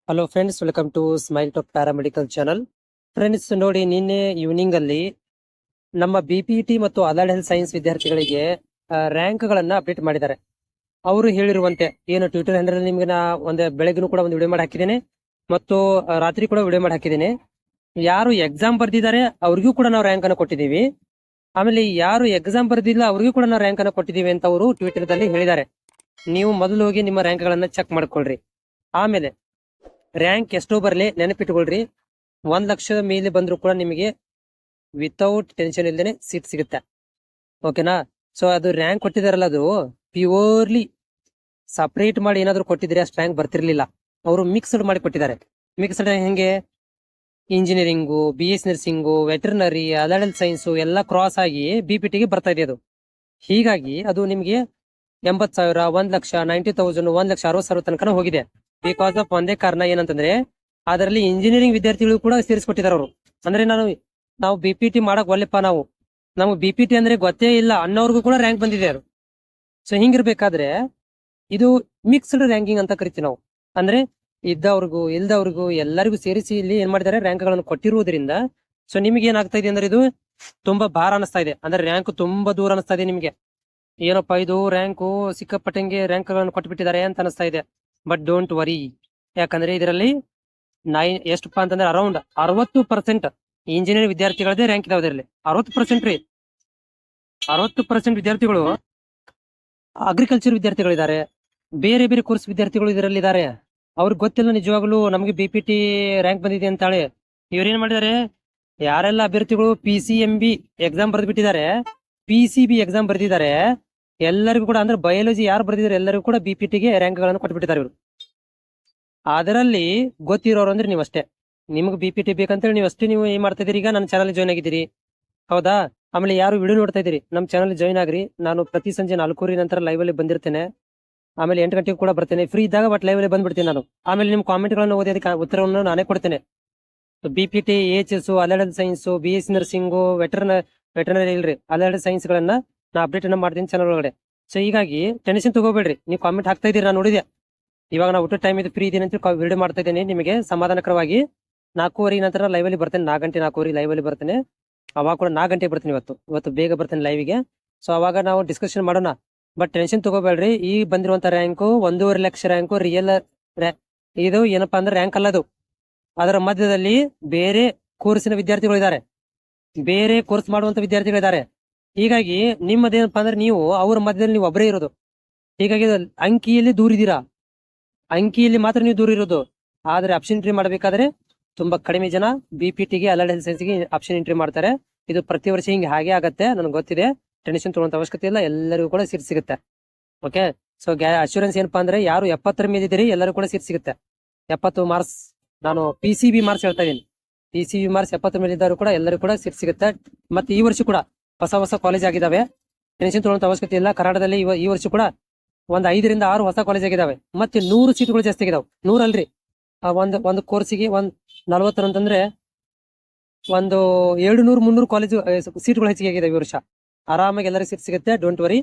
Hello friends, welcome to smile top paramedical channel. Friends ನೋಡಿ, ನಿನ್ನೆ evening ಅಲ್ಲಿ ನಮ್ಮ ಬಿಪಿಟಿ ಮತ್ತು ಅಲೈಡ್ ಹೆಲ್ತ್ ಸೈನ್ಸ್ ವಿದ್ಯಾರ್ಥಿಗಳಿಗೆ ರ್ಯಾಂಕ್ ಗಳನ್ನ ಅಪ್ಡೇಟ್ ಮಾಡಿದ್ದಾರೆ. ಅವರು ಹೇಳಿರುವಂತೆ ಏನು ಟ್ವಿಟರ್ ಹ್ಯಾಂಡಲ್ ನಿಮ್ಗೆ ನಾ ಬೆಳಗ್ಗೂ ಕೂಡ ಒಂದು ವಿಡಿಯೋ ಮಾಡಿ ಹಾಕಿದ್ದೇನೆ ಮತ್ತು ರಾತ್ರಿ ಕೂಡ ವಿಡಿಯೋ ಮಾಡಿ ಹಾಕಿದ್ದೇನೆ. ಯಾರು ಎಕ್ಸಾಮ್ ಬರ್ದಿದ್ದಾರೆ ಅವ್ರಿಗೂ ಕೂಡ ನಾವು ರ್ಯಾಂಕ್ ಅನ್ನು ಕೊಟ್ಟಿದ್ದೀವಿ. ಆಮೇಲೆ ಯಾರು ಎಕ್ಸಾಮ್ ಬರ್ದಿಲ್ಲ ಅವ್ರಿಗೂ ಕೂಡ ನಾವು ರ್ಯಾಂಕ್ ಅನ್ನು ಕೊಟ್ಟಿದ್ದೀವಿ ಅಂತ ಅವರು ಟ್ವಿಟರ್ ದಲ್ಲಿ ಹೇಳಿದ್ದಾರೆ. ನೀವು ಮೊದಲು ಹೋಗಿ ನಿಮ್ಮ ರ್ಯಾಂಕ್ ಗಳನ್ನ ಚೆಕ್ ಮಾಡ್ಕೊಳ್ರಿ. ಆಮೇಲೆ ರ್ಯಾಂಕ್ ಎಷ್ಟೋ ಬರಲಿ ನೆನಪಿಟ್ಕೊಳ್ರಿ, 1,00,000 ಮೇಲೆ ಬಂದ್ರು ಕೂಡ ನಿಮಗೆ ವಿತೌಟ್ ಟೆನ್ಷನ್ ಇಲ್ದೇನೆ ಸೀಟ್ ಸಿಗುತ್ತೆ. ಓಕೆನಾ? ಸೊ ಅದು ರ್ಯಾಂಕ್ ಕೊಟ್ಟಿದಾರಲ್ಲ, ಅದು ಪ್ಯೂರ್ಲಿ ಸಪರೇಟ್ ಮಾಡಿ ಏನಾದ್ರು ಕೊಟ್ಟಿದ್ರೆ ಅಷ್ಟು ರ್ಯಾಂಕ್ ಬರ್ತಿರ್ಲಿಲ್ಲ. ಅವರು ಮಿಕ್ಸ್ಡ್ ಮಾಡಿ ಕೊಟ್ಟಿದ್ದಾರೆ. ಮಿಕ್ಸ್ಡ್ ಹೆಂಗೆ? Engineering, BS nursing, veterinary, allied science ಎಲ್ಲ ಕ್ರಾಸ್ ಆಗಿ BPTಗೆ ಬರ್ತಾ ಇದೆ ಅದು. ಹೀಗಾಗಿ ಅದು ನಿಮಗೆ 80,000, 1,00,000, 90,000, 1,60,000 ತನಕ ಹೋಗಿದೆ. ಬಿಕಾಸ್ ಆಫ್ ಒಂದೇ ಕಾರಣ ಏನಂತಂದ್ರೆ, ಅದರಲ್ಲಿ ಇಂಜಿನಿಯರಿಂಗ್ ವಿದ್ಯಾರ್ಥಿಗಳು ಕೂಡ ಸೇರಿಸ್ಕೊಟ್ಟಿದ್ದಾರೆ ಅವರು. ಅಂದ್ರೆ ನಾವು BPT ಮಾಡಕ್ ಒಲ್ಲೆಪ್ಪ, ನಮ್ಗೆ BPT ಅಂದ್ರೆ ಗೊತ್ತೇ ಇಲ್ಲ ಅನ್ನೋರ್ಗು ಕೂಡ ರ್ಯಾಂಕ್ ಬಂದಿದೆ ಅದು. ಸೊ ಹಿಂಗಿರ್ಬೇಕಾದ್ರೆ ಇದು ಮಿಕ್ಸ್ಡ್ ರ್ಯಾಂಕಿಂಗ್ ಅಂತ ಕರಿತೀವಿ ನಾವು. ಅಂದ್ರೆ ಇದ್ದವ್ರಿಗೂ ಇಲ್ದವ್ರಿಗೂ ಎಲ್ಲರಿಗೂ ಸೇರಿಸಿ ಇಲ್ಲಿ ಏನ್ ಮಾಡಿದ್ದಾರೆ, ರ್ಯಾಂಕ್ ಗಳನ್ನು ಕೊಟ್ಟಿರುವುದರಿಂದ ಸೊ ನಿಮ್ಗೆ ಏನಾಗ್ತಾ ಇದೆ ಅಂದ್ರೆ ಇದು ತುಂಬಾ ಭಾರ ಅನಿಸ್ತಾ ಇದೆ. ಅಂದ್ರೆ ರ್ಯಾಂಕ್ ತುಂಬಾ ದೂರ ಅನಿಸ್ತಾ ಇದೆ ನಿಮ್ಗೆ. ಏನಪ್ಪಾ ಇದು ರ್ಯಾಂಕು ಸಿಕ್ಕಾಪಟ್ಟಂಗೆ ರ್ಯಾಂಕ್ ಗಳನ್ನು ಕೊಟ್ಬಿಟ್ಟಿದ್ದಾರೆ ಅಂತ ಅನಿಸ್ತಾ ಇದೆ. ಬಟ್ ಡೋಂಟ್ ವರಿ, ಯಾಕಂದ್ರೆ ಇದರಲ್ಲಿ ಎಷ್ಟಪ್ಪಾ ಅಂತಂದ್ರೆ ಅರೌಂಡ್ 60% ಇಂಜಿನಿಯರಿಂಗ್ ವಿದ್ಯಾರ್ಥಿಗಳದೇ ರ್ಯಾಂಕ್ ಇದಾವೆ. ಇದರಲ್ಲಿ 60% ರೀ. 60% ವಿದ್ಯಾರ್ಥಿಗಳು ಅಗ್ರಿಕಲ್ಚರ್ ವಿದ್ಯಾರ್ಥಿಗಳಿದ್ದಾರೆ, ಬೇರೆ ಬೇರೆ ಕೋರ್ಸ್ ವಿದ್ಯಾರ್ಥಿಗಳು ಇದರಲ್ಲಿ ಇದ್ದಾರೆ. ಅವ್ರಿಗೆ ಗೊತ್ತಿಲ್ಲ ನಿಜವಾಗ್ಲೂ ನಮಗೆ BPT ರ್ಯಾಂಕ್ ಬಂದಿದೆ ಅಂತ ಹೇಳಿ. ಇವ್ರೇನ್ ಮಾಡಿದ್ದಾರೆ, ಯಾರೆಲ್ಲ ಅಭ್ಯರ್ಥಿಗಳು PCMB ಎಕ್ಸಾಮ್ ಬರೆದ್ಬಿಟ್ಟಿದ್ದಾರೆ, PCB ಎಕ್ಸಾಮ್ ಬರೆದಿದ್ದಾರೆ, ಎಲ್ಲರಿಗೂ ಕೂಡ ಅಂದ್ರೆ ಬಯಾಲಜಿ ಯಾರು ಬರೆದಿದ್ದಾರೆ ಎಲ್ಲರಿಗೂ ಕೂಡ BPTಗೆ ರ್ಯಾಂಕ್ ಗಳನ್ನು ಕೊಟ್ಬಿಟ್ಟಿದ್ದಾರೆ ಇವರು. ಅದರಲ್ಲಿ ಗೊತ್ತಿರೋರು ಅಂದ್ರೆ ನೀವಷ್ಟೇ. ನಿಮ್ಗೆ BPT ಬೇಕಂತೇಳಿ ನೀವು ಏನ್ ಮಾಡ್ತಾ ಇದೀರಿ, ಈಗ ನನ್ನ ಚಾನಲ್ ಜಾಯ್ನ್ ಆಗಿದ್ದೀರಿ, ಹೌದಾ? ಆಮೇಲೆ ಯಾರು ವಿಡಿಯೋ ನೋಡ್ತಾ ಇದೀರಿ, ನಮ್ಮ ಚಾನಲ್ ಜಾಯ್ನ್ ಆಗ್ರಿ. ನಾನು ಪ್ರತಿ ಸಂಜೆ 4 ನಂತರ ಲೈವ್ ಅಲ್ಲಿ ಬಂದಿರ್ತೇನೆ. ಆಮೇಲೆ 8 ಗಂಟೆಗೆ ಕೂಡ ಬರ್ತೇನೆ. ಫ್ರೀ ಇದ್ದಾಗ ಬಟ್ ಲೈವ್ ಅಲ್ಲಿ ಬಂದ್ಬಿಡ್ತೀನಿ ನಾನು. ಆಮೇಲೆ ನಿಮ್ ಕಾಮೆಂಟ್ ಗಳನ್ನು ಓದಿ ಅದಕ್ಕೆ ಉತ್ತರವನ್ನು ನಾನೇ ಕೊಡ್ತೇನೆ. BPT, AHS, allied science, BS nursing, veterinary ಇಲ್ರಿ, ಅಲೈಡ್ ಸೈನ್ಸ್ ಗಳನ್ನ ನಾ ಅಪ್ಡೇಟ್ ಅನ್ನ ಮಾಡ್ತೀನಿ ಚಾನಲ್ ಒಳಗಡೆ. ಸೊ ಹೀಗಾಗಿ ಟೆನ್ಷನ್ ತಗೋಬೇಡ್ರಿ. ನೀವು ಕಾಮೆಂಟ್ ಹಾಕ್ತಾ ಇದೀರಿ, ನಾನು ನೋಡಿದೆ. ಇವಾಗ ನಾವು ಊಟ ಟೈಮ್ ಇದು ಫ್ರೀ ಇದೀನಿ ಅಂತ ವಿಡಿಯೋ ಮಾಡ್ತಾ ಇದ್ದೇನೆ. ನಿಮಗೆ ಸಮಾಧಾನಕರವಾಗಿ 4:15 ನಂತರ ಲೈವ್ ಅಲ್ಲಿ ಬರ್ತೇನೆ. 4 ಗಂಟೆ 4:15 ಲೈವ್ ಅಲ್ಲಿ ಬರ್ತೇನೆ. ಅವಾಗ ಕೂಡ 4 ಗಂಟೆಗೆ ಬರ್ತೀನಿ. ಇವತ್ತು ಬೇಗ ಬರ್ತೇನೆ ಲೈವ್ಗೆ. ಸೊ ಅವಾಗ ನಾವು ಡಿಸ್ಕಷನ್ ಮಾಡೋಣ. ಬಟ್ ಟೆನ್ಷನ್ ತಗೋಬೇಡ್ರಿ. ಈ ಬಂದಿರುವಂತ ರ್ಯಾಂಕು 1.5 ಲಕ್ಷ ರ್ಯಾಂಕು ರಿಯಲ್. ಇದು ಏನಪ್ಪಾ ಅಂದ್ರೆ ರ್ಯಾಂಕ್ ಅಲ್ಲದು. ಅದರ ಮಧ್ಯದಲ್ಲಿ ಬೇರೆ ಕೋರ್ಸಿನ ವಿದ್ಯಾರ್ಥಿಗಳಿದ್ದಾರೆ, ಬೇರೆ ಕೋರ್ಸ್ ಮಾಡುವಂತ ವಿದ್ಯಾರ್ಥಿಗಳಿದ್ದಾರೆ. ಹೀಗಾಗಿ ನಿಮ್ಮದೇನಪ್ಪಾ ಅಂದ್ರೆ ನೀವು ಅವ್ರ ಮಧ್ಯದಲ್ಲಿ ನೀವು ಒಬ್ಬರೇ ಇರೋದು. ಹೀಗಾಗಿ ಅಂಕಿಯಲ್ಲಿ ದೂರಿದ್ದೀರಾ, ಅಂಕಿಯಲ್ಲಿ ಮಾತ್ರ ನೀವು ದೂರ ಇರೋದು. ಆದ್ರೆ ಆಪ್ಷನ್ ಎಂಟ್ರಿ ಮಾಡಬೇಕಾದ್ರೆ ತುಂಬಾ ಕಡಿಮೆ ಜನ BPTಗೆ ಅಲೈಡ್ ಹೆಲ್ತ್ ಸೈನ್ಸ್ಗೆ ಆಪ್ಷನ್ ಎಂಟ್ರಿ ಮಾಡ್ತಾರೆ. ಇದು ಪ್ರತಿ ವರ್ಷ ಹಿಂಗೆ ಹಾಗೆ ಆಗತ್ತೆ, ನನಗೆ ಗೊತ್ತಿದೆ. ಟೆನ್ಷನ್ ತಗೊಳ್ಳೋಂತ ಅವಶ್ಯಕತೆ ಇಲ್ಲ, ಎಲ್ಲರಿಗೂ ಕೂಡ ಸೀಟ್ ಸಿಗುತ್ತೆ. ಓಕೆ? ಸೊ ಅಶ್ಯೂರೆನ್ಸ್ ಏನಪ್ಪಾ ಅಂದ್ರೆ ಯಾರು 70 ಮೇಲೆ ಇದ್ದೀರಿ ಎಲ್ಲರೂ ಕೂಡ ಸೀಟ್ ಸಿಗುತ್ತೆ. 70 ಮಾರ್ಕ್ಸ್, ನಾನು PCB ಮಾರ್ಕ್ಸ್ ಹೇಳ್ತಾ ಇದೀನಿ. PCB ಮಾರ್ಕ್ಸ್ 70 ಮೇಲೆ ಇದ್ದವರು ಕೂಡ ಎಲ್ಲರೂ ಕೂಡ ಸೀಟ್ ಸಿಗುತ್ತೆ. ಮತ್ತೆ ಈ ವರ್ಷ ಕೂಡ ಹೊಸ ಕಾಲೇಜ್ ಆಗಿದಾವೆ. ಟೆನ್ಷನ್ ತಗೊಳ್ಳೋಂತ ಅವಶ್ಯಕತೆ ಇಲ್ಲ. ಕರ್ನಾಟಕದಲ್ಲಿ ಈ ವರ್ಷ ಕೂಡ 5 ರಿಂದ 6 ಹೊಸ ಕಾಲೇಜ್ ಆಗಿದಾವೆ. ಮತ್ತೆ 100 ಸೀಟ್ಗಳು ಜಾಸ್ತಿ ಆಗಿದಾವೆ. 100 ಅಲ್ರಿ, ಒಂದು ಕೋರ್ಸಿಗೆ 40 ಅಂತಂದ್ರೆ 700-300 ಕಾಲೇಜ್ ಸೀಟ್ಗಳು ಹೆಚ್ಚಿಗೆ ಆಗಿದೆ ಈ ವರ್ಷ. ಆರಾಮಾಗಿ ಎಲ್ಲರಿಗೂ ಸೀಟ್ ಸಿಗುತ್ತೆ. Don't worry.